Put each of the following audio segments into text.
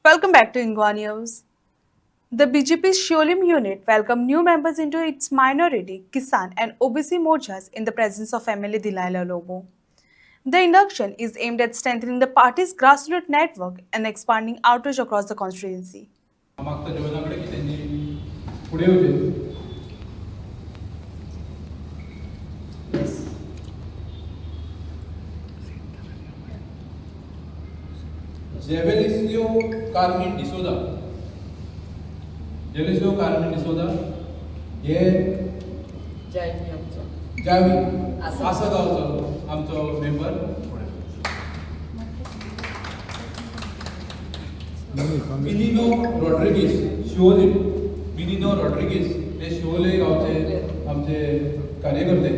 Welcome back to Ingwa News. The BJP's Sholim unit welcomed new members into its minority, Kisan and OBC morchas in the presence of MLA Dilaila Lobo. The induction is aimed at strengthening the party's grassroots network and expanding outreach across the constituency. मागता जेवणाकडे की त्यांनी पुढे होते जेवेलिसियो carmine D'Souza जेवेलिसियो carmine D'Souza हे जावी असं गावचो आमचो member मिनिनो रॉड्रिगीस शिवोले मिनिनो रॉड्रिगीस हे शिवोले गावचे आमचे कार्यकर्ते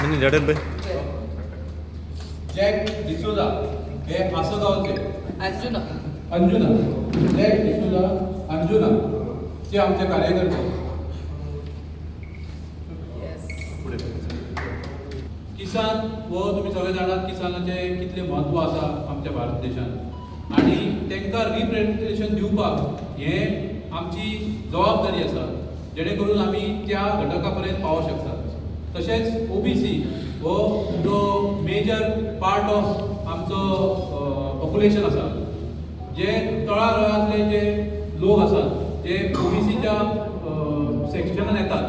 मिनी जडेल भाई जॅक डिसोजा हे असं गावचे अर्जुना अंजुना जॅक डिसोजा अंजुना चे आमचे कार्यकर्ते किसान व तुम्ही सगळे जाणात किसानाचे कितले महत्व आसा आमच्या भारत देशात आणि तांकां रिप्रेझेंटेशन दिवपाक हे आमची जबाबदारी आसा जेणे करून आमी त्या घटका पर्यंत पावोंक शकतात तशेंच ओबीसी हो जो मेजर पार्ट ऑफ आमचो पॉप्युलेशन आसा जे तळागाळांतले जे लोक आसात जे ओबीसीच्या सेक्शनान येतात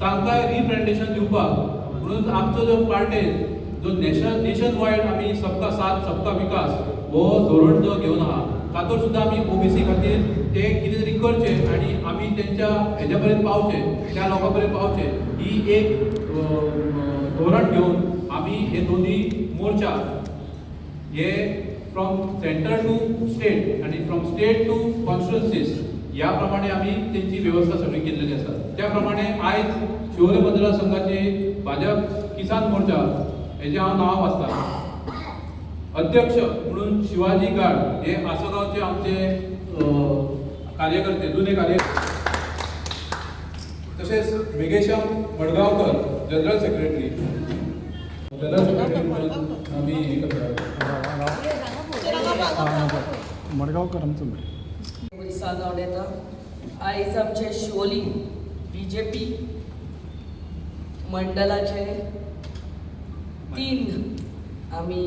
तांकां रिप्रेझेंटेशन दिवपाक म्हणून आमचो जो पार्टेन जो नेशन वायड आमी सबका साथ सबका विकास हो धोरण जो घेवन आहा तातूंत सुद्दां आमी ओबीसी खातीर ते कितें तरी करचे आनी आमी तेंच्या हेज्या पर्यंत पावचे त्या लोकां पर्यंत पावचे ही एक धोरण घेवन आमी हे दोन्ही मोर्चा हे फ्रॉम सेंटर टू स्टेट आणि फ्रॉम स्टेट टू कॉन्स्टिट्युएन्सीज या प्रमाणे आमी तेंची व्यवस्था सगळी केल्लेली आसा त्या प्रमाणे आयज शिवोले मतदारसंघाचे भाजप किसान मोर्चा हेजें हांव नांव वाचतां अध्यक्ष म्हणून शिवाजी गाड हे आसगांवचे आमचे कार्यकर्ते जुने कार्यकर्ते तसेच मेघेश्याम मडगावकर जनरल सेक्रेटरी म्हणून आम्ही हे करता मडगावकर आमचो दिसा जावन येता आयज आमचे शिवोली बीजेपी मंडलाचे 3 आमी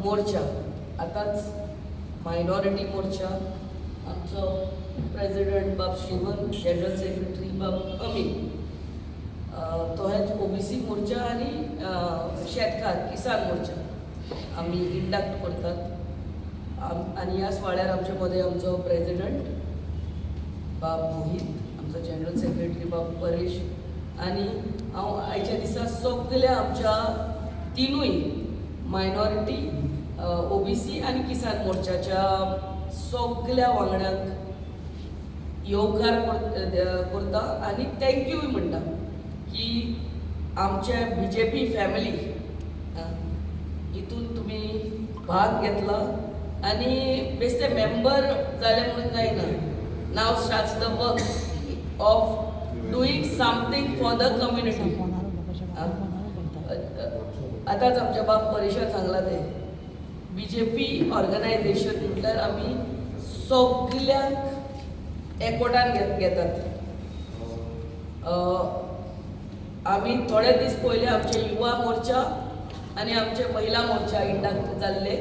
मोर्चा आतांच मायनॉरिटी मोर्चा आमचो प्रेसिडेंट बाब शिवन जनरल सेक्रेटरी बाब अमीन तोहेच ओबीसी मोर्चा आनी शेतकार किसान मोर्चा आमी इंडक्ट करतात आनी ह्या सुवाळ्यार आमचे मदें आमचो प्रेसिडेंट बाब मोहित आमचो जनरल सेक्रेटरी बाब परेश आनी हांव आयच्या दिसा सगळ्या आमच्या 3 मायनॉरिटी ओबीसी आनी किसान मोर्चाच्या सगळ्या वांगड्यांक येवकार करता आनी थँक्यूय म्हणटा की आमच्या बीजेपी फॅमिली हितून तुमी भाग घेतला आनी बेश्टे मेंबर जाले म्हणून जायना नाव starts the work of doing something for the community आतांच आमच्या बाब परेशान सांगला ते बीजेपी ऑर्गनायझेशन म्हटल्यार आमी सगळ्यांक एकवटान घेतात आमी थोडे दीस पयले आमचे युवा मोर्चा आनी आमचे महिला मोर्चा इंडक्ट जाल्ले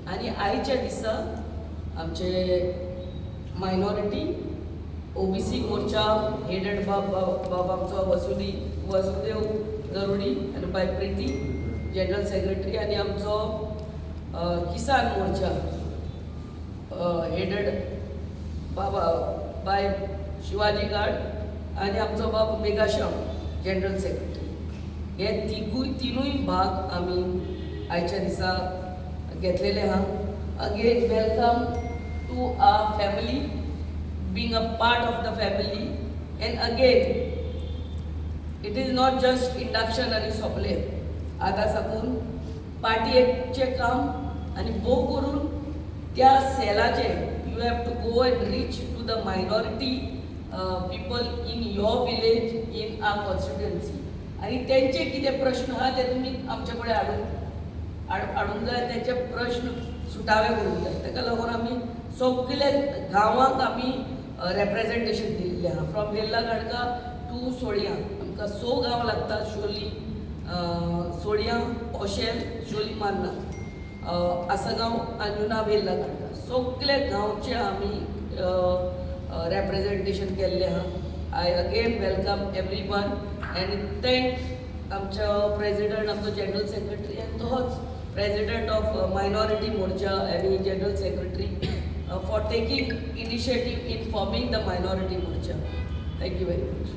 आनी आयच्या दिसा आमचे मायनॉरिटी ओबीसी मोर्चा हेडेड बाब आमचो वसुदेव जरुडी आनी बाय प्रिती जनरल सेक्रेटरी आनी आमचो किसान मोर्चा हेडेड बाबा बाय शिवाजी गाड आनी आमचो बाब मेघाश्याम जनरल सेक्रेटरी हे तिनूय भाग आमी आयच्या दिसा घेतलेले आहा again welcome to our family being a part of the family and again it is not just induction आनी सोंपले आतां साकून पार्टयेचे काम आनी भोव करून त्या सेलाचे you have to go and reach to the minority people in your village, in our constituency. आणि त्यांचे किती प्रश्न हा ते तुम्ही आमच्याकडे हाडूंक जाय तेचे प्रश्न सुटावे करूंक जाय ताका लागून आमी सगळे गांवांक आमी रेप्रेजेंटेशन दिल्लें आहा फ्रॉम वेल्ला गाडका टू सोडयां आमकां 6 गांव लागतात शोली सोडयां ओशेल शोली मान्ना आसगांव अंजुना वेल्ला गाडका सगळे गांवचे आमी रेप्रेजेंटेशन केल्लें आहा I again welcome every one end thank आमच्या प्रेसिडेंट आमचो जनरल सेक्रेटरी आनी तोच प्रेसिडेंट ऑफ मायनॉरिटी मोर्चा आनी general secretary for taking initiative in forming the minority Morcha. Thank you very much.